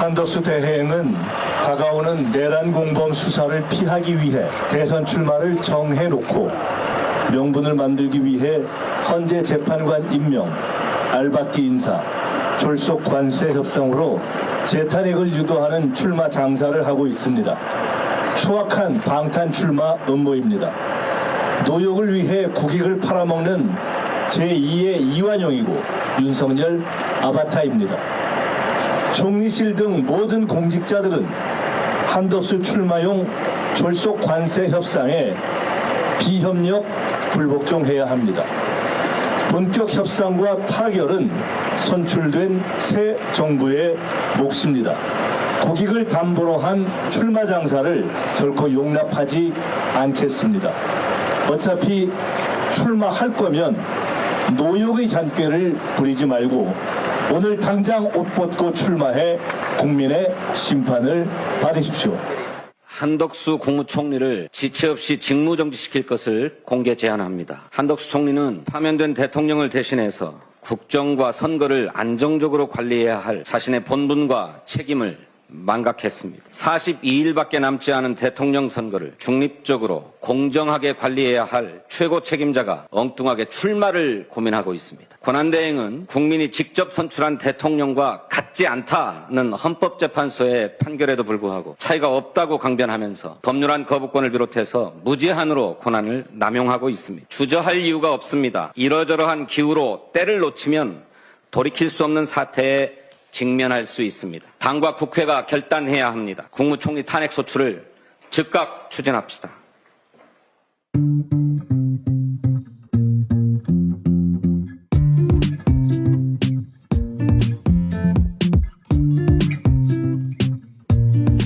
한덕수 대행은 다가오는 내란 공범 수사를 피하기 위해 대선 출마를 정해놓고 명분을 만들기 위해 헌재 재판관 임명, 알박기 인사, 졸속 관세 협상으로 재탄핵을 유도하는 출마 장사를 하고 있습니다. 추악한 방탄 출마 음모입니다. 노역을 위해 국익을 팔아먹는 제2의 이완용이고 윤석열 아바타입니다. 총리실 등 모든 공직자들은 한덕수 출마용 졸속 관세 협상에 비협력 불복종해야 합니다. 본격 협상과 타결은 선출된 새 정부의 몫입니다. 국익을 담보로 한 출마 장사를 결코 용납하지 않겠습니다. 어차피 출마할 거면 노역의 잔꾀를 부리지 말고 오늘 당장 옷 벗고 출마해 국민의 심판을 받으십시오. 한덕수 국무총리를 지체 없이 직무정지시킬 것을 공개 제안합니다. 한덕수 총리는 파면된 대통령을 대신해서 국정과 선거를 안정적으로 관리해야 할 자신의 본분과 책임을 망각했습니다. 42일밖에 남지 않은 대통령 선거를 중립적으로 공정하게 관리해야 할 최고 책임자가 엉뚱하게 출마를 고민하고 있습니다. 권한대행은 국민이 직접 선출한 대통령과 같지 않다는 헌법재판소의 판결에도 불구하고 차이가 없다고 강변하면서 법률안 거부권을 비롯해서 무제한으로 권한을 남용하고 있습니다. 주저할 이유가 없습니다. 이러저러한 기우로 때를 놓치면 돌이킬 수 없는 사태에 직면할 수 있습니다. 당과 국회가 결단해야 합니다. 국무총리 탄핵 소추를 즉각 추진합시다.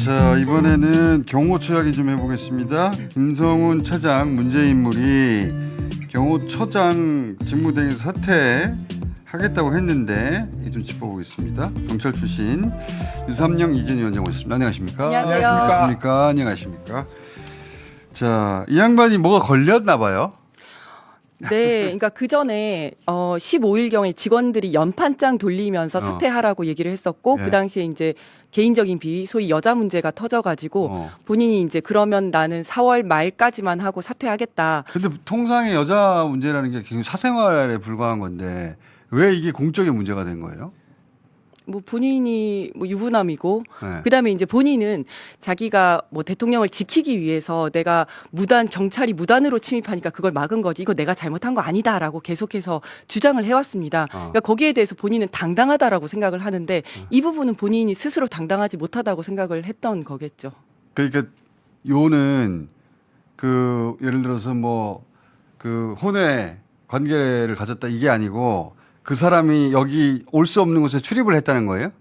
자, 이번에는 경호처 이야기 좀 해보겠습니다. 김성훈 차장 문제인물이 경호처장 직무대행에서 사퇴하겠다고 했는데 좀 짚어보겠습니다. 경찰 출신 유삼영 이전 위원장 오셨습니다. 안녕하십니까? 안녕하십니까? 안녕하십니까? 자, 이 양반이 뭐가 걸렸나 봐요. 네, 그러니까 그 전에 15일경에 직원들이 연판장 돌리면서 사퇴하라고 얘기를 했었고 예. 그 당시에 이제 개인적인 비위, 소위 여자 문제가 터져가지고 본인이 이제 그러면 나는 4월 말까지만 하고 사퇴하겠다. 근데 통상의 여자 문제라는 게 굉장히 사생활에 불과한 건데 왜 이게 공적인 문제가 된 거예요? 뭐 본인이 뭐 유부남이고 네. 그다음에 이제 본인은 자기가 뭐 대통령을 지키기 위해서 내가 경찰이 무단으로 침입하니까 그걸 막은 거지 이거 내가 잘못한 거 아니다라고 계속해서 주장을 해왔습니다. 그러니까 거기에 대해서 본인은 당당하다라고 생각을 하는데 이 부분은 본인이 스스로 당당하지 못하다고 생각을 했던 거겠죠. 그러니까 요는 그 예를 들어서 뭐 그 혼외 관계를 가졌다 이게 아니고 그 사람이 여기 올 수 없는 곳에 출입을 했다는 거예요?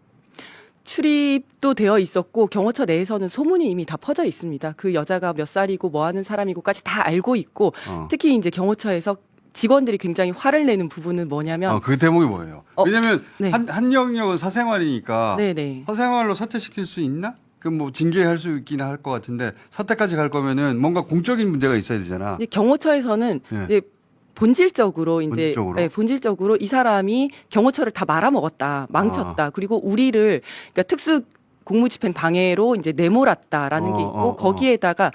출입도 되어 있었고 경호처 내에서는 소문이 이미 다 퍼져 있습니다. 그 여자가 몇 살이고 뭐 하는 사람이고까지 다 알고 있고 특히 이제 경호처에서 직원들이 굉장히 화를 내는 부분은 뭐냐면 그 대목이 뭐예요? 왜냐하면 네. 한 영역은 사생활이니까 네네. 사생활로 사퇴시킬 수 있나? 그럼 뭐 징계할 수 있긴 할 것 같은데 사퇴까지 갈 거면은 뭔가 공적인 문제가 있어야 되잖아. 이제 경호처에서는 네. 이제 본질적으로 이제 본질적으로? 네, 본질적으로 이 사람이 경호처를 다 말아먹었다, 망쳤다. 그리고 우리를 그러니까 특수 공무집행 방해로 이제 내몰았다라는 게 있고 거기에다가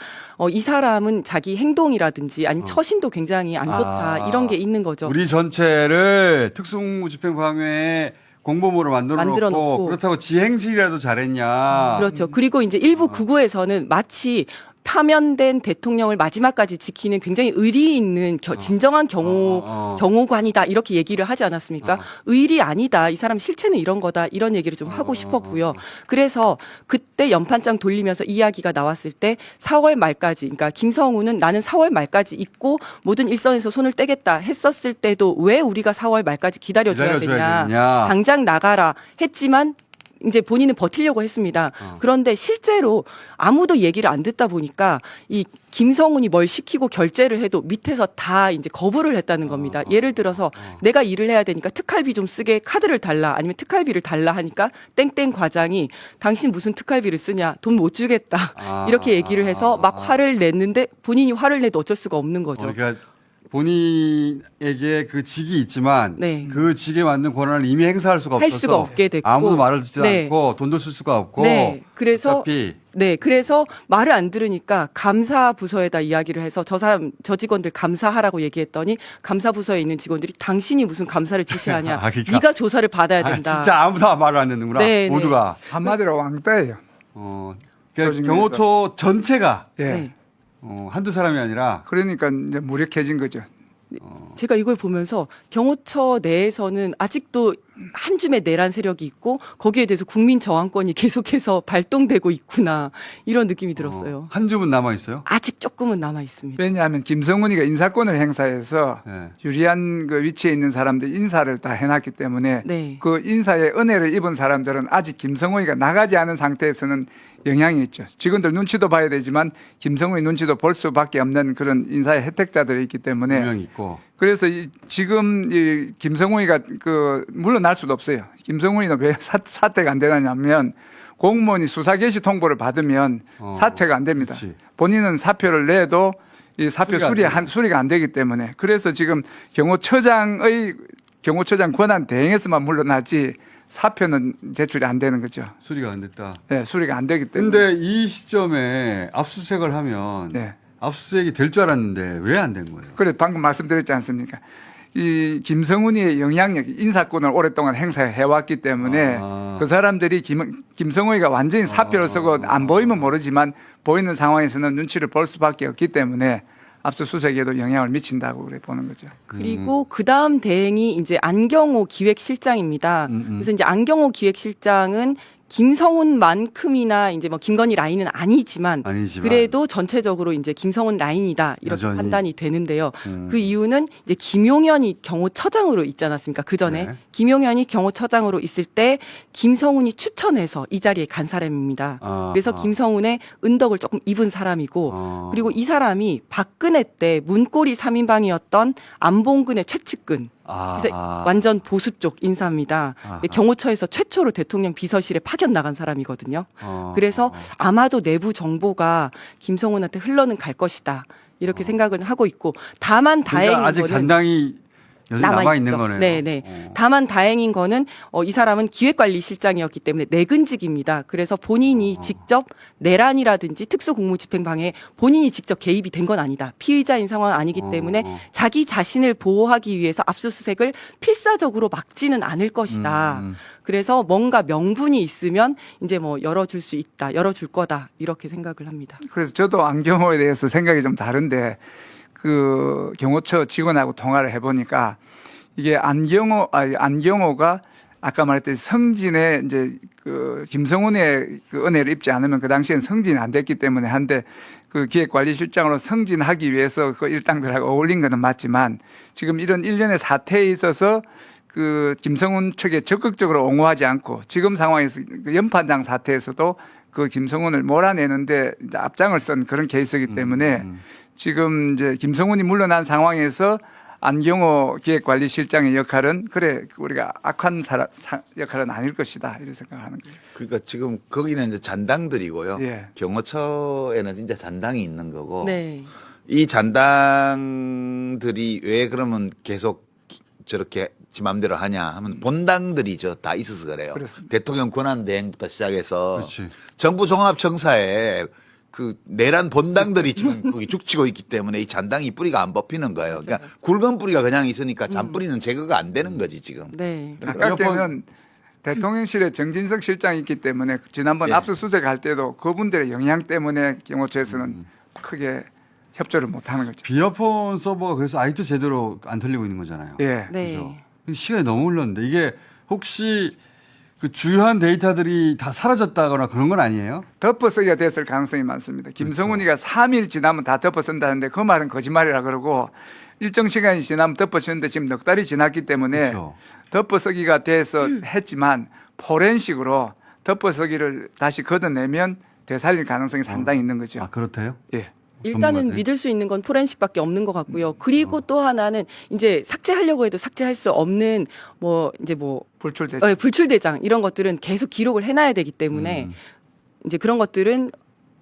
이 사람은 자기 행동이라든지 아니면 처신도 굉장히 안 좋다 이런 게 있는 거죠. 우리 전체를 특수집행방해 공범으로 만들어 놓고 그렇다고 지행실이라도 잘했냐. 그렇죠. 그리고 이제 일부 구구에서는 마치 파면된 대통령을 마지막까지 지키는 굉장히 의리 있는 진정한 경호관이다 이렇게 얘기를 하지 않았습니까? 의리 아니다. 이 사람 실체는 이런 거다. 이런 얘기를 좀 하고 싶었고요. 그래서 그때 연판장 돌리면서 이야기가 나왔을 때 4월 말까지 그러니까 김성우는 나는 4월 말까지 있고 모든 일선에서 손을 떼겠다 했었을 때도 왜 우리가 4월 말까지 기다려줘야 되냐. 당장 나가라 했지만 이제 본인은 버티려고 했습니다. 그런데 실제로 아무도 얘기를 안 듣다 보니까 이 김성훈이 뭘 시키고 결제를 해도 밑에서 다 이제 거부를 했다는 겁니다. 예를 들어서 내가 일을 해야 되니까 특활비 좀 쓰게 카드를 달라 아니면 특활비를 달라 하니까 땡땡 과장이 당신 무슨 특활비를 쓰냐 돈 못 주겠다 이렇게 얘기를 해서 막 화를 냈는데 본인이 화를 내도 어쩔 수가 없는 거죠. 그러니까 본인에게 그 직이 있지만 네. 그 직에 맞는 권한을 이미 행사할 수가 할 없어서 수가 없게 됐고. 아무도 말을 듣지 네. 않고 돈도 쓸 수가 없고 네. 그래서 어차피 그래서 말을 안 들으니까 감사 부서에다 이야기를 해서 저 직원들 감사하라고 얘기했더니 감사 부서에 있는 직원들이 당신이 무슨 감사를 지시하냐. 아, 그러니까. 네가 조사를 받아야 된다. 진짜 아무도 말을 안 듣는구나. 네, 모두가. 한마디로 왕따예요. 그러니까 그런 경호처 전체가 예. 네. 한두 사람이 아니라 그러니까 이제 무력해진 거죠. 제가 이걸 보면서 경호처 내에서는 아직도 한 줌의 내란 세력이 있고 거기에 대해서 국민 저항권이 계속해서 발동되고 있구나 이런 느낌이 들었어요. 한 줌은 남아 있어요. 아직 조금은 남아 있습니다. 왜냐하면 김성훈이가 인사권을 행사해서 네. 유리한 그 위치에 있는 사람들 인사를 다 해놨기 때문에 네. 그 인사에 은혜를 입은 사람들은 아직 김성훈이가 나가지 않은 상태에서는 영향이 있죠. 직원들 눈치도 봐야 되지만 김성훈이 눈치도 볼 수밖에 없는 그런 인사의 혜택자들이 있기 때문에 분명히 있고. 그래서 지금 이 김성훈이가 그 물러날 수도 없어요. 김성훈이는 왜 사퇴가 안 되느냐면 공무원이 수사 개시 통보를 받으면 사퇴가 안 됩니다. 그렇지. 본인은 사표를 내도 이 사표 수리가 안 되기 때문에 그래서 지금 경호처장 권한 대행에서만 물러나지 사표는 제출이 안 되는 거죠. 수리가 안 됐다. 네, 수리가 안 되기 때문에. 근데 이 시점에 압수수색을 하면 네. 압수수색이 될 줄 알았는데 왜 안 된 거예요? 그래 방금 말씀드렸지 않습니까? 이 김성훈이의 영향력, 인사권을 오랫동안 행사해 왔기 때문에 그 사람들이 김성훈이가 완전히 사표를 쓰고 안 보이면 모르지만 보이는 상황에서는 눈치를 볼 수밖에 없기 때문에 압수수색에도 영향을 미친다고 그래 보는 거죠. 그리고 그 다음 대행이 이제 안경호 기획실장입니다. 그래서 이제 안경호 기획실장은 김성훈만큼이나 이제 뭐 김건희 라인은 아니지만 그래도 전체적으로 이제 김성훈 라인이다 이렇게 여전히. 판단이 되는데요. 그 이유는 이제 김용현이 경호처장으로 있지 않았습니까? 그 전에 네. 김용현이 경호처장으로 있을 때 김성훈이 추천해서 이 자리에 간 사람입니다. 그래서 김성훈의 은덕을 조금 입은 사람이고 그리고 이 사람이 박근혜 때 문고리 3인방이었던 안봉근의 최측근. 그래서 완전 보수 쪽 인사입니다. 경호처에서 최초로 대통령 비서실에 파견 나간 사람이거든요. 그래서 아마도 내부 정보가 김성훈한테 흘러는 갈 것이다. 이렇게 생각을 하고 있고 다만 다행인 그러니까 아직 거는 잔당이 여전히 남아 있는 거네요. 네네. 다만 다행인 거는 이 사람은 기획관리실장이었기 때문에 내근직입니다. 그래서 본인이 직접 내란이라든지 특수공무집행방해에 본인이 직접 개입이 된 건 아니다. 피의자인 상황은 아니기 때문에 자기 자신을 보호하기 위해서 압수수색을 필사적으로 막지는 않을 것이다. 그래서 뭔가 명분이 있으면 이제 뭐 열어줄 수 있다, 열어줄 거다 이렇게 생각을 합니다. 그래서 저도 안경호에 대해서 생각이 좀 다른데 그 경호처 직원하고 통화를 해보니까 이게 안경호가 아까 말했듯이 성진의 이제 그 김성훈의 그 은혜를 입지 않으면 그 당시엔 성진이 안 됐기 때문에 한데 그 기획관리실장으로 승진하기 위해서 그 일당들하고 어울린 거는 맞지만 지금 이런 일련의 사태에 있어서 그 김성훈 측에 적극적으로 옹호하지 않고 지금 상황에서 그 연판장 사태에서도 그 김성훈을 몰아내는데 이제 앞장을 선 그런 케이스이기 때문에 지금 이제 김성훈이 물러난 상황에서 안경호 기획관리실장의 역할은 그래 우리가 악한 역할은 아닐 것이다 이렇게 생각하는 거예요. 그러니까 지금 거기는 이제 잔당들이고요. 예. 경호처에는 진짜 잔당이 있는 거고 네. 이 잔당들이 왜 그러면 계속 저렇게 지 맘대로 하냐 하면 본당들이죠. 다 있어서 그래요. 그렇습니다. 대통령 권한대행부터 시작해서 그렇지. 정부 종합청사에 그 내란 본당들이 지금 거기 죽치고 있기 때문에 이 잔당이 뿌리가 안 뽑히는 거예요. 그러니까 굵은 뿌리가 그냥 있으니까 잔뿌리는 제거가 안 되는 거지 지금. 네. 아깝게는 대통령실에 정진석 실장이 있기 때문에 지난번 예. 압수수색 할 때도 그분들의 영향 때문에 경호처에서는 크게 협조를 못하는 거죠. 비어폰 서버가 그래서 아직도 제대로 안 털리고 있는 거잖아요. 예. 네. 그죠? 시간이 너무 흘렀는데 이게 혹시 그 주요한 데이터들이 다 사라졌다거나 그런 건 아니에요? 덮어쓰기가 됐을 가능성이 많습니다. 김성훈이가 3일 지나면 다 덮어쓴다는데 그 말은 거짓말이라 그러고 일정 시간이 지나면 덮어쓰는데 지금 넉 달이 지났기 때문에 그렇죠. 덮어쓰기가 돼서 했지만 포렌식으로 덮어쓰기를 다시 걷어내면 되살릴 가능성이 상당히 있는 거죠. 아 그렇대요? 예. 일단은 전문가들이? 믿을 수 있는 건 포렌식밖에 없는 것 같고요. 그리고 또 하나는 이제 삭제하려고 해도 삭제할 수 없는 불출되죠. 불출대장 이런 것들은 계속 기록을 해놔야 되기 때문에 이제 그런 것들은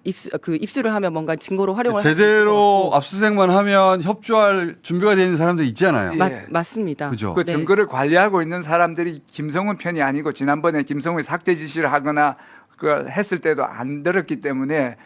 입수를 하면 뭔가 증거로 활용을 제대로 압수수색만 하면 협조할 준비가 되어 있는 사람들 있잖아요. 예. 맞습니다. 그죠? 그 네. 증거를 관리하고 있는 사람들이 김성훈 편이 아니고 지난번에 김성훈이 삭제 지시를 하거나 그 했을 때도 안 들었기 때문에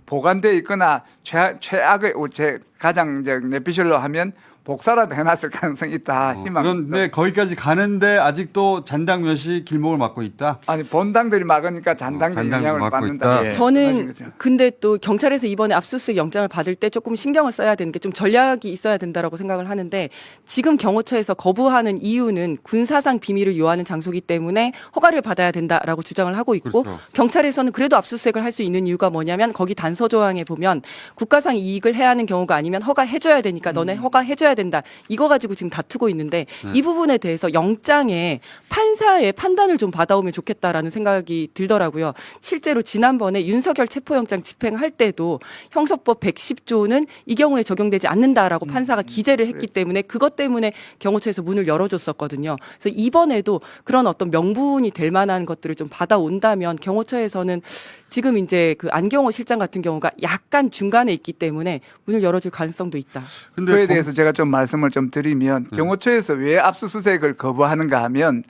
보관돼 있거나 최악의 제 가장 이제 내피셜로 하면 복사라도 해놨을 가능성이 있다. 희망. 그런데 거기까지 가는데 아직도 잔당 몇이 길목을 막고 있다. 아니 본당들이 막으니까 잔당들이 잔당이 영향을 막고 받는다. 있다. 예. 저는 거죠. 근데 또 경찰에서 이번에 압수수색 영장을 받을 때 조금 신경을 써야 되는 게 좀 전략이 있어야 된다라고 생각을 하는데 지금 경호처에서 거부하는 이유는 군사상 비밀을 요하는 장소이기 때문에 허가를 받아야 된다라고 주장을 하고 있고 그렇죠. 경찰에서는 그래도 압수수색을 할 수 있는 이유가 뭐냐면 거기 단서 조항에 보면 국가상 이익을 해야 하는 경우가 아니면 허가해줘야 되니까 너네 허가해줘야 된다. 이거 가지고 지금 다투고 있는데 이 부분에 대해서 영장에 판사의 판단을 좀 받아오면 좋겠다라는 생각이 들더라고요. 실제로 지난번에 윤석열 체포영장 집행할 때도 형사법 110조는 이 경우에 적용되지 않는다라고 판사가 기재를 했기 때문에 그것 때문에 경호처에서 문을 열어줬었거든요. 그래서 이번에도 그런 어떤 명분이 될 만한 것들을 좀 받아온다면 경호처에서는 지금 이제 그 안경호 실장 같은 경우가 약간 중간에 있기 때문에 문을 열어줄 가능성도 있다. 그에 대해서 제가 좀 말씀을 좀 드리면 경호처에서 왜 압수수색을 거부하는가 하면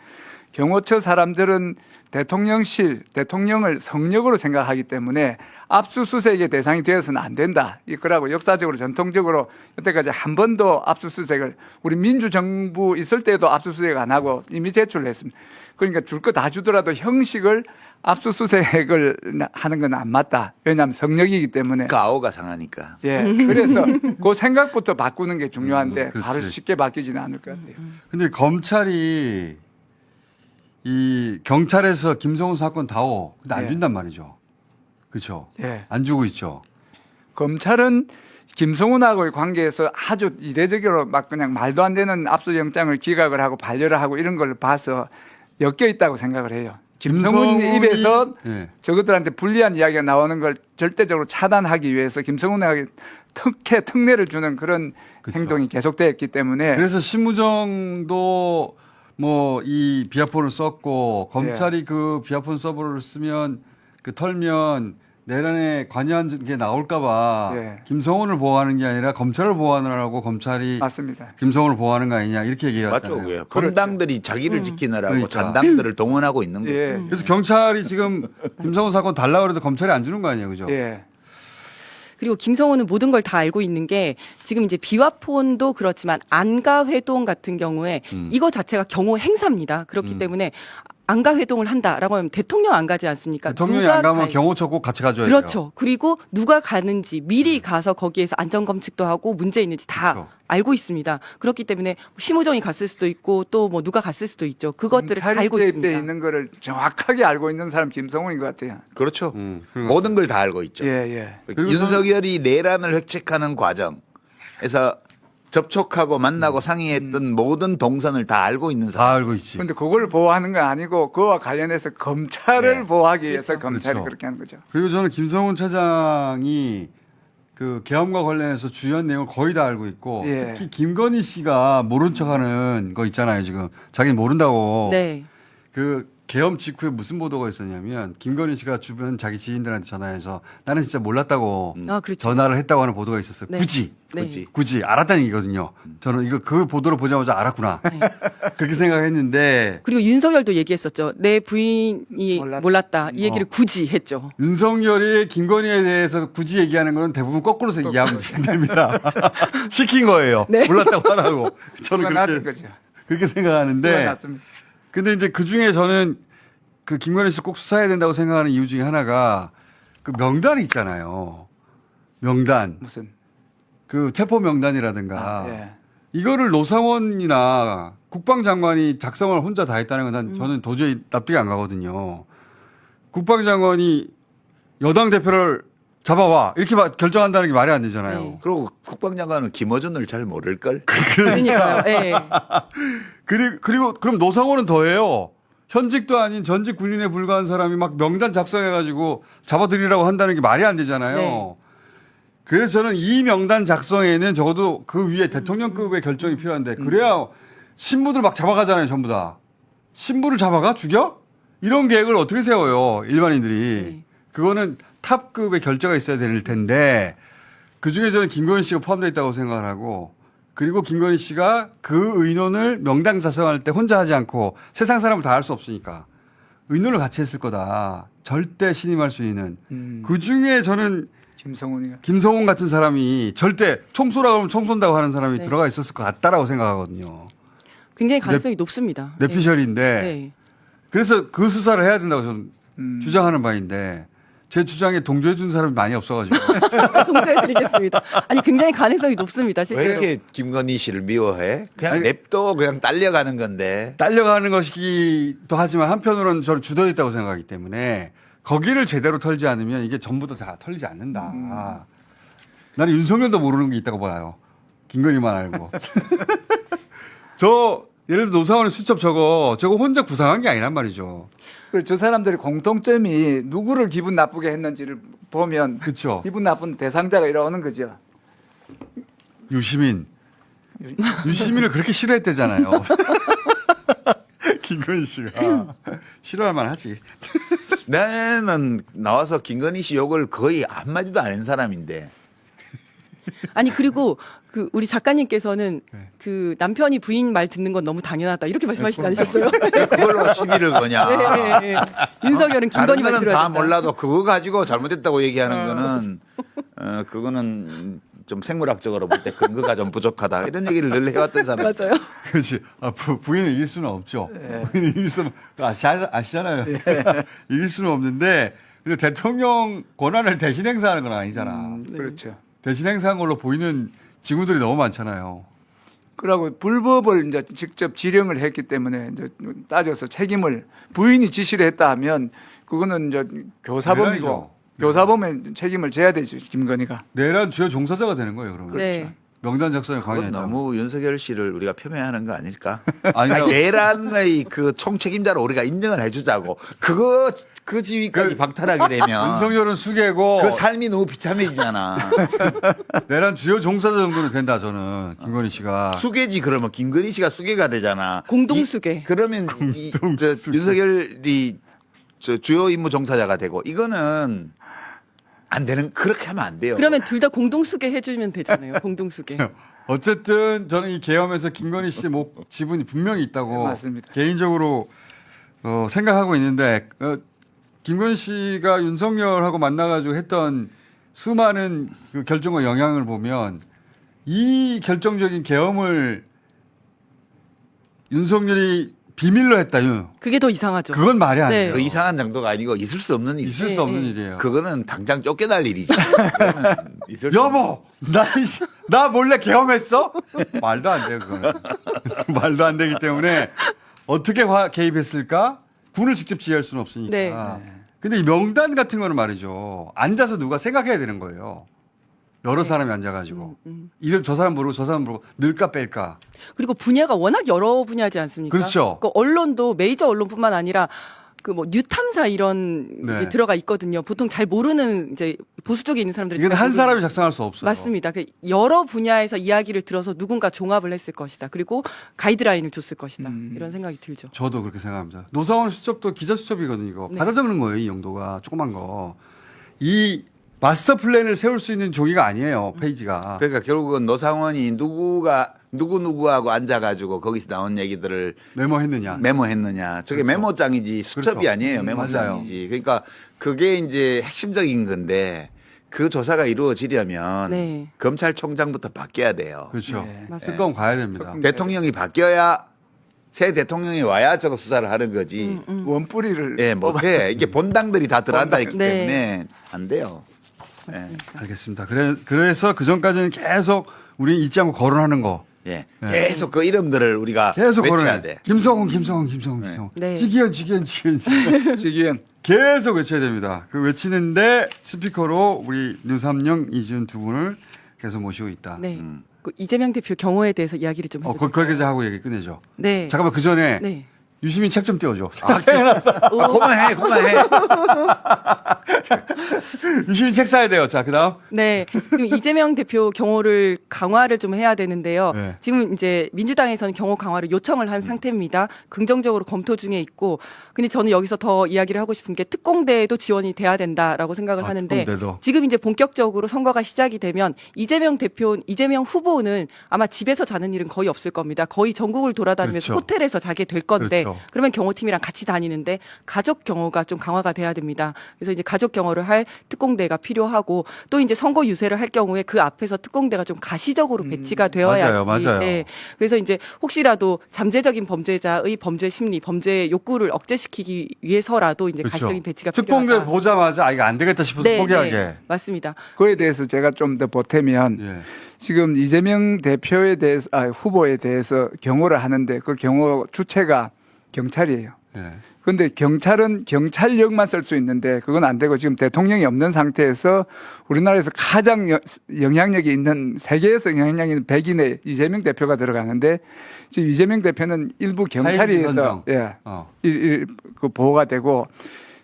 경호처 사람들은 대통령실, 대통령을 성역으로 생각하기 때문에 압수수색의 대상이 되어서는 안 된다. 이거라고 역사적으로 전통적으로 여태까지 한 번도 압수수색을 우리 민주정부 있을 때도 압수수색 안 하고 이미 제출을 했습니다. 그러니까 줄 거 다 주더라도 형식을 압수수색을 하는 건 안 맞다. 왜냐하면 성역이기 때문에. 가오가 상하니까. 예. 그래서 그 생각부터 바꾸는 게 중요한데 그렇지. 바로 쉽게 바뀌지는 않을 것 같아요. 근데 검찰이 이 경찰에서 김성훈 사건 다오. 근데 안 예. 준단 말이죠. 그렇죠. 예. 안 주고 있죠. 검찰은 김성훈하고의 관계에서 아주 이례적으로 막 그냥 말도 안 되는 압수영장을 기각을 하고 반려를 하고 이런 걸 봐서 엮여 있다고 생각을 해요. 김성훈 김성훈이- 입에서 예. 저것들한테 불리한 이야기가 나오는 걸 절대적으로 차단하기 위해서 김성훈에게 특례를 주는 그런 그렇죠. 행동이 계속되었기 때문에 그래서 신무정도 뭐 이 비아폰을 썼고 검찰이 그 비아폰 서버를 쓰면 그 털면 내란에 관여한 게 나올까봐 예. 김성훈을 보호하는 게 아니라 검찰을 보호하느라고 검찰이 맞습니다. 김성훈을 보호하는 거 아니냐 이렇게 맞죠? 얘기했잖아요. 그게 본당들이 자기를 지키느라고 그러니까. 잔당들을 동원하고 있는 거예요. 예. 그래서 경찰이 지금 김성훈 사건 달라고 그래도 검찰이 안 주는 거 아니에요, 그죠? 예. 그리고 김성호는 모든 걸 다 알고 있는 게 지금 이제 비와폰도 그렇지만 안가 회동 같은 경우에 이거 자체가 경호 행사입니다. 그렇기 때문에 안가 회동을 한다라고 하면 대통령 안 가지 않습니까? 대통령이 누가 안 가면 가- 경호처 꼭 같이 가줘야 돼요. 그렇죠. 그리고 누가 가는지 미리 가서 거기에서 안전 검측도 하고 문제 있는지 다 그렇죠. 알고 있습니다. 그렇기 때문에 심우정이 갔을 수도 있고 또 뭐 누가 갔을 수도 있죠. 그것들을 다 알고 때 있습니다. 있는 거를 정확하게 알고 있는 사람 김성훈인 것 같아요. 그렇죠. 그런 모든 걸 다 알고 있죠. 예, 예. 그리고 윤석열이 내란을 획책하는 과정에서 접촉하고 만나고 상의했던 모든 동선을 다 알고 있는 사람. 다 알고 있지. 근데 그걸 보호하는 건 아니고 그와 관련해서 검찰을 네. 보호하기 위해서 검찰이 그렇죠. 그렇게 하는 거죠. 그리고 저는 김성훈 차장이 그 계엄과 관련해서 주요한 내용을 거의 다 알고 있고 예. 특히 김건희 씨가 모른 척하는 거 있잖아요. 지금 자기는 모른다고. 네. 그 계엄 직후에 무슨 보도가 있었냐면 김건희 씨가 주변 자기 지인들한테 전화해서 나는 진짜 몰랐다고 아, 그렇죠. 전화를 했다고 하는 보도가 있었어요. 네. 굳이. 네. 굳이 알았다는 얘기거든요. 저는 이거 그 보도를 보자마자 알았구나. 네. 그렇게 생각했는데 그리고 윤석열도 얘기했었죠. 내 부인이 몰랐다. 이 얘기를 굳이 했죠. 윤석열이 김건희에 대해서 굳이 얘기하는 건 대부분 거꾸로서 이해하면 됩니다. 시킨 거예요. 네. 몰랐다고 하라고. 저는 그건 낫은 그렇게, 거죠. 그렇게 생각하는데. 맞습니다. 근데 이제 그 중에 저는 그 김건희 씨 꼭 수사해야 된다고 생각하는 이유 중에 하나가 그 명단이 있잖아요. 명단. 무슨 그 체포 명단이라든가. 예. 이거를 노상원이나 국방장관이 작성을 혼자 다 했다는 건 저는 도저히 납득이 안 가거든요. 국방장관이 여당 대표를 잡아와 이렇게 결정한다는 게 말이 안 되잖아요. 네. 그리고 국방장관은 김어준을 잘 모를걸? 그러니까요. 예. 그리고 그럼 노상원은 더해요. 현직도 아닌 전직 군인에 불과한 사람이 막 명단 작성해가지고 잡아들이라고 한다는 게 말이 안 되잖아요. 네. 그래서 저는 이 명단 작성에는 적어도 그 위에 대통령급의 결정이 필요한데 그래야 신부들 막 잡아가잖아요, 전부 다. 신부를 잡아가? 죽여? 이런 계획을 어떻게 세워요, 일반인들이. 네. 그거는 탑급의 결제가 있어야 될 텐데 그중에 저는 김건희 씨가 포함되어 있다고 생각을 하고 그리고 김건희 씨가 그 의논을 명당 자성할 때 혼자 하지 않고 세상 사람을 다 할 수 없으니까 의논을 같이 했을 거다. 절대 신임할 수 있는. 그중에 저는 김성훈이가 김성훈 같은 사람이 절대 총 쏘라고 하면 총 쏜다고 하는 사람이 네. 들어가 있었을 것 같다라고 생각하거든요. 굉장히 가능성이 높습니다. 뇌피셜인데 네. 그래서 그 수사를 해야 된다고 저는 주장하는 바인데 제 주장에 동조해 준 사람이 많이 없어가지고 동조해드리겠습니다. 아니 굉장히 가능성이 높습니다. 왜 실제로. 이렇게 김건희 씨를 미워해? 그냥 아니, 냅둬 그냥 딸려가는 건데. 딸려가는 것이기도 하지만 한편으로는 저를 주도해 있다고 생각하기 때문에 거기를 제대로 털지 않으면 이게 전부 다 털리지 않는다. 나는 윤석열도 모르는 게 있다고 봐요. 김건희만 알고. 저 예를 들어 노사원의 수첩 저거 혼자 구상한 게 아니란 말이죠. 그저 사람들의 공통점이 누구를 기분 나쁘게 했는지를 보면 그렇죠. 기분 나쁜 대상자가 이러는 거죠. 유시민. 유시민을 그렇게 싫어했대잖아요. 김건희 씨가 싫어할 만하지. 나는 나와서 김건희 씨 욕을 거의 한마디도 안 한 사람인데. 아니 그리고 그 우리 작가님께서는 네. 그 남편이 부인 말 듣는 건 너무 당연하다 이렇게 말씀하시지 않으셨어요? 그걸로 시비를 거냐. 네, 네. 윤석열은 다른 김건희 말 거는 들어야 다 된다. 몰라도 그거 가지고 잘못했다고 얘기하는 거는 그거는 좀 생물학적으로 볼 때 근거가 좀 부족하다 이런 얘기를 늘 해왔던 사람. 맞아요. 그렇지. 부인을 이길 수는 없죠. 부인을 이길 수는 아시잖아요. 이길 수는 없는데 근데 대통령 권한을 대신 행사하는 건 아니잖아. 그렇죠. 대신 행사한 걸로 보이는 직원들이 너무 많잖아요. 그러고 불법을 이제 직접 지령을 했기 때문에 이제 따져서 책임을 부인이 지시를 했다 하면 그거는 이제 교사범이고 내란이죠. 교사범의 책임을 져야 되죠 김건희가. 내란 주요 종사자가 되는 거예요. 그러면 네. 명단 작성에 그건 강요했다. 너무 윤석열 씨를 우리가 폄훼하는 거 아닐까? 아니요. 아니, 내란의 그 총책임자로 우리가 인정을 해주자고. 그 지위까지 박탈하게 되면 윤석열은 수개고 그 삶이 너무 비참해지잖아. 내란 주요 종사자 정도는 된다 저는 김건희 씨가. 수계지 그러면 김건희 씨가 수계가 되잖아. 공동수계. 그러면 윤석열이 주요 임무 종사자가 되고 이거는 안 되는 그렇게 하면 안 돼요. 그러면 둘 다 공동수계 해주면 되잖아요. 공동수계. 어쨌든 저는 이 계엄에서 김건희 씨의 지분이 분명히 있다고 네, 맞습니다. 개인적으로 생각하고 있는데 김건희 씨가 윤석열하고 만나가지고 했던 수많은 그 결정과 영향을 보면 이 결정적인 계엄을 윤석열이 비밀로 했다. 그게 더 이상하죠. 그건 말이 안 네. 돼요. 그 이상한 정도가 아니고 있을 수 없는 일이지. 있을 수 없는 일이에요. 그거는 당장 쫓겨날 일이지. 그거는 있을 수 여보, 나 몰래 계엄했어? 말도 안 돼요, 그거는. 말도 안 되기 때문에 어떻게 개입했을까? 군을 직접 지휘할 수는 없으니까. 네. 근데 이 명단 같은 거는 말이죠. 앉아서 누가 생각해야 되는 거예요. 여러 사람이 앉아가지고. 이름 저 사람 모르고 저 사람 모르고 늘까 뺄까. 그리고 분야가 워낙 여러 분야지 않습니까? 그렇죠. 그 언론도 메이저 언론뿐만 아니라 그 뭐 뉴탐사 이런 네. 게 들어가 있거든요. 보통 잘 모르는 이제 보수 쪽에 있는 사람들이 이건 잘 한 모르는- 사람이 작성할 수 없어요. 맞습니다. 그 여러 분야에서 이야기를 들어서 누군가 종합을 했을 것이다. 그리고 가이드라인을 줬을 것이다. 이런 생각이 들죠. 저도 그렇게 생각합니다. 노사원 수첩도 기자 수첩이거든요. 이거 네. 받아 적는 거예요. 이 용도가 조그만 거. 이 마스터 플랜을 세울 수 있는 종이가 아니에요. 페이지가. 그러니까 결국은 노상원이 누구하고 앉아가지고 거기서 나온 얘기들을 메모했느냐. 메모했느냐. 저게 그렇죠. 메모장이지 수첩이 그렇죠. 아니에요. 맞아요. 메모장이지. 그러니까 그게 이제 핵심적인 건데 그 조사가 이루어지려면 네. 검찰총장부터 바뀌어야 돼요. 그렇죠. 네. 맞습니다. 특검 가야 됩니다. 대통령이 바뀌어야 새 대통령이 와야 저거 수사를 하는 거지. 원뿌리를 예, 못해. 이게 본당들이 다 들어앉아 있기 네. 때문에 안 돼요. 알겠습니다. 그래서 그 전까지는 계속 우리 잊지 않고 거론하는 거. 예. 계속 그 이름들을 우리가 계속 외쳐야 거론해. 돼. 김성훈. 네. 지기현. 지기현 계속 외쳐야 됩니다. 그 외치는데 스피커로 우리 윤삼영, 이준 두 분을 계속 모시고 있다. 네. 그 이재명 대표 경호에 대해서 이야기를 좀 해볼까요? 거기까지 하고 얘기 끝내죠. 네. 잠깐만 그 전에 네. 유시민 책 좀 띄워줘. 그만해. 유시민 책 사야 돼요. 자, 그다음. 네. 지금 이재명 대표 경호를 강화를 좀 해야 되는데요. 네. 지금 이제 민주당에서는 경호 강화를 요청을 한 상태입니다. 긍정적으로 검토 중에 있고 근데 저는 여기서 더 이야기를 하고 싶은 게 특공대에도 지원이 돼야 된다라고 생각을 하는데 특공대도. 지금 이제 본격적으로 선거가 시작이 되면 이재명 후보는 아마 집에서 자는 일은 거의 없을 겁니다. 거의 전국을 돌아다니면서 그렇죠. 호텔에서 자게 될 건데 그렇죠. 그러면 경호팀이랑 같이 다니는데 가족 경호가 좀 강화가 돼야 됩니다. 그래서 이제 가족 경호를 할 특공대가 필요하고 또 이제 선거 유세를 할 경우에 그 앞에서 특공대가 좀 가시적으로 배치가 되어야지. 맞아요. 네. 그래서 이제 혹시라도 잠재적인 범죄자의 범죄 심리, 범죄 욕구를 억제시키기 위해서라도 이제 가시적인 배치가 그렇죠. 특공대 필요하다. 보자마자 이거 안 되겠다 싶어서 네, 포기하게. 네, 맞습니다. 그에 대해서 제가 좀 더 보태면 예. 지금 이재명 대표에 대해서 후보에 대해서 경호를 하는데 그 경호 주체가 경찰이에요. 예. 그런데 경찰은 경찰력만 쓸 수 있는데 그건 안 되고 지금 대통령이 없는 상태에서 우리나라에서 가장 영향력이 있는 세계에서 영향력이 있는 백인의 이재명 대표가 들어가는데 지금 이재명 대표는 일부 경찰에 의해서 그 보호가 되고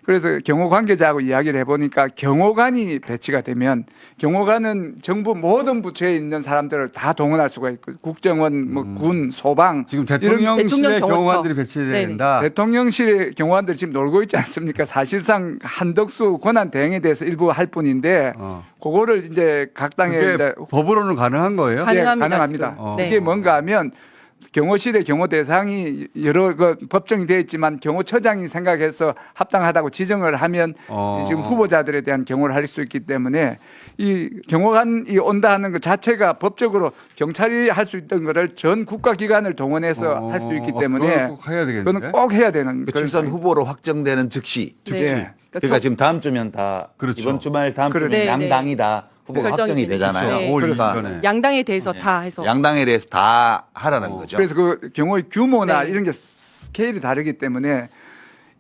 그래서 경호 관계자하고 이야기를 해보니까 경호관이 배치가 되면 경호관은 정부 모든 부처에 있는 사람들을 다 동원할 수가 있고 국정원, 뭐 군, 소방 지금 이런 대통령실에 대통령 경호처. 경호관들이 배치돼야 네네. 된다. 대통령실의 경호관들 지금 놀고 있지 않습니까? 사실상 한덕수 권한 대행에 대해서 일부 할 뿐인데 그거를 이제 각 당에 그게 이제 법으로는 가능한 거예요? 가능합니다, 가능합니다. 지금. 네. 이게 뭔가 하면 경호실의 경호 대상이 여러 그 법정이 되어 있지만 경호처장이 생각해서 합당하다고 지정을 하면 지금 후보자들에 대한 경호를 할 수 있기 때문에 이 경호관이 온다 하는 것 자체가 법적으로 경찰이 할 수 있던 거를 전 국가기관을 동원해서 할 수 있기 때문에 그건 꼭 해야 되겠는데? 그거는 꼭 해야 되는 그 그런 출산 상황입니다. 후보로 확정되는 즉시. 네. 그러니까 지금 다음 주면 다 그렇죠. 이번 주말 다음 주면 네, 양당이 다 후보가 결정이 확정이 되니까. 되잖아요. 네. 5월 그러니까 20일 전에. 양당에 대해서 다 해서 양당에 대해서 다 하라는 거죠. 그래서 그 경호의 규모나 네. 이런 게 스케일이 다르기 때문에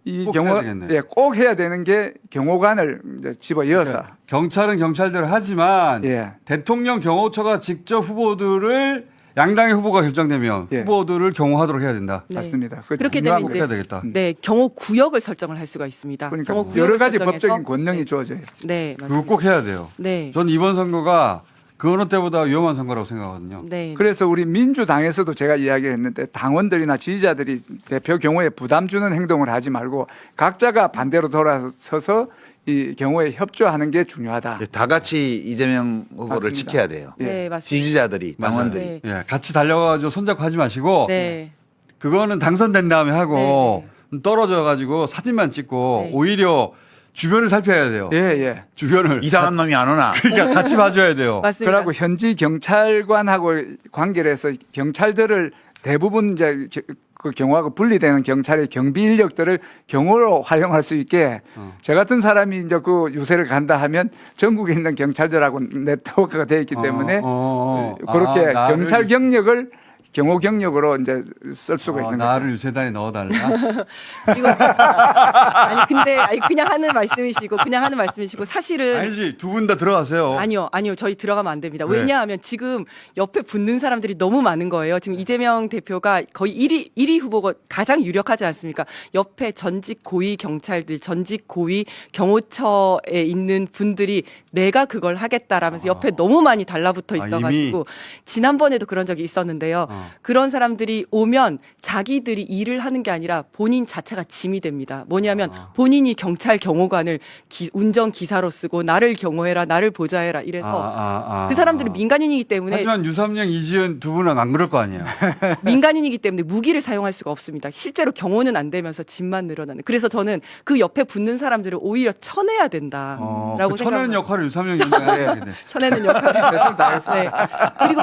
이 꼭 경호 해야 되겠네. 꼭 해야 되는 게 경호관을 이제 집어 이어서 그러니까 경찰은 경찰대로 하지만 예. 대통령 경호처가 직접 후보들을 양당의 후보가 결정되면 예. 후보들을 경호하도록 해야 된다. 네. 맞습니다. 그거 그렇게 중요한 되면 꼭 해야 이제 되겠다. 네 경호 구역을 설정을 할 수가 있습니다. 그러니까 경호 구역을 여러 가지 설정해서 법적인 권능이 주어져요. 네, 그거 맞습니다. 꼭 해야 돼요. 네, 전 이번 선거가 그 어느 때보다 위험한 선거라고 생각하거든요. 네. 그래서 우리 민주당에서도 제가 이야기했는데 당원들이나 지지자들이 대표 경호에 부담 주는 행동을 하지 말고 각자가 반대로 돌아서서 이 경호에 협조하는 게 중요하다. 다 같이 이재명 후보를 맞습니다. 지켜야 돼요. 네, 맞습니다. 지지자들이, 당원들이. 네. 예, 같이 달려가지고 손잡고 하지 마시고 네. 그거는 당선된 다음에 하고 떨어져가지고 사진만 찍고 네. 오히려 주변을 살펴야 돼요. 예, 예. 주변을. 이상한 놈이 안 오나. 그러니까 같이 봐줘야 돼요. 맞습니다. 그러고 현지 경찰관하고 관계를 해서 경찰들을 대부분 이제 그 경호하고 분리되는 경찰의 경비 인력들을 경호로 활용할 수 있게 저 같은 사람이 이제 그 유세를 간다 하면 전국에 있는 경찰들하고 네트워크가 되어 있기 때문에 그렇게 나를 경찰 경력을 경호 경력으로 이제 쓸 수가 있는 나를 거죠. 유세단에 넣어달라. 그리고 아니 근데 그냥 하는 말씀이시고 사실은 아니지 두 분 다 들어가세요. 아니요. 저희 들어가면 안 됩니다. 왜? 왜냐하면 지금 옆에 붙는 사람들이 너무 많은 거예요. 지금 이재명 대표가 거의 1위 후보가 가장 유력하지 않습니까? 옆에 전직 고위 경찰들, 전직 고위 경호처에 있는 분들이 내가 그걸 하겠다라면서 옆에 너무 많이 달라붙어 있어가지고 지난번에도 그런 적이 있었는데요. 그런 사람들이 오면 자기들이 일을 하는 게 아니라 본인 자체가 짐이 됩니다. 뭐냐면 본인이 경찰 경호관을 운전 기사로 쓰고 나를 경호해라, 나를 보좌해라 이래서 그 사람들은 민간인이기 때문에 하지만 유삼영, 이지은 두 분은 안 그럴 거 아니에요. 민간인이기 때문에 무기를 사용할 수가 없습니다. 실제로 경호는 안 되면서 짐만 늘어나는. 그래서 저는 그 옆에 붙는 사람들을 오히려 쳐내야 된다라고 그 쳐내는 생각합니다. 역할을 유삼영이 해야 돼. 쳐내는 역할을. 네. 그리고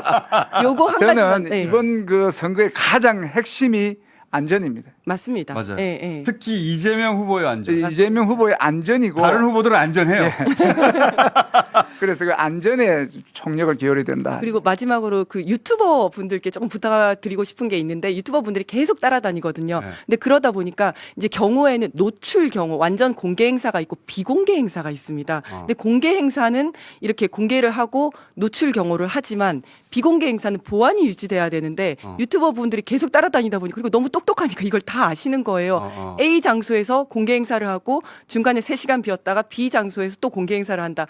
요거 한 저는 가지만. 네. 이번 그 선거의 가장 핵심이 안전입니다. 맞습니다. 맞아요. 예, 예. 특히 이재명 후보의 안전. 이재명 후보의 안전이고 다른 후보들은 안전해요. 그래서 그 안전에 총력을 기울여야 된다. 그리고 마지막으로 그 유튜버 분들께 조금 부탁드리고 싶은 게 있는데 유튜버 분들이 계속 따라다니거든요. 네. 근데 그러다 보니까 이제 경호에는 노출 경호, 완전 공개 행사가 있고 비공개 행사가 있습니다. 근데 공개 행사는 이렇게 공개를 하고 노출 경호를 하지만 비공개 행사는 보안이 유지돼야 되는데 유튜버 분들이 계속 따라다니다 보니 그리고 너무 똑똑하니까 이걸 다 아시는 거예요. A 장소에서 공개 행사를 하고 중간에 3시간 비었다가 B 장소에서 또 공개 행사를 한다.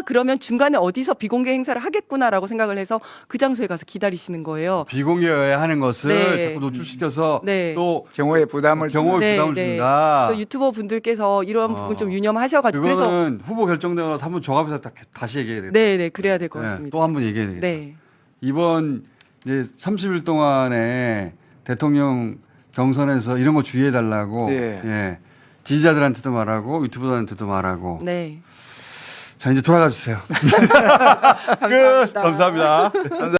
그러면 그러면 중간에 어디서 비공개 행사를 하겠구나라고 생각을 해서 그 장소에 가서 기다리시는 거예요. 비공개여야 하는 것을 네. 자꾸 노출시켜서 네. 또 경호에 부담을 경호에 부담을 준다. 그래서 유튜버 분들께서 이런 부분 좀 유념하셔가지고 그래서 그거는 후보 결정되고 나서 한번 종합해서 다시 얘기해야 되겠다. 네, 그래야 될 것 같습니다. 또 한 번 얘기해야 되겠다. 네. 이번 이제 30일 동안에 대통령 경선에서 이런 거 주의해달라고 예. 지지자들한테도 말하고 유튜버들한테도 말하고 네. 자 이제 돌아가 주세요. 감사합니다. 끝. 감사합니다.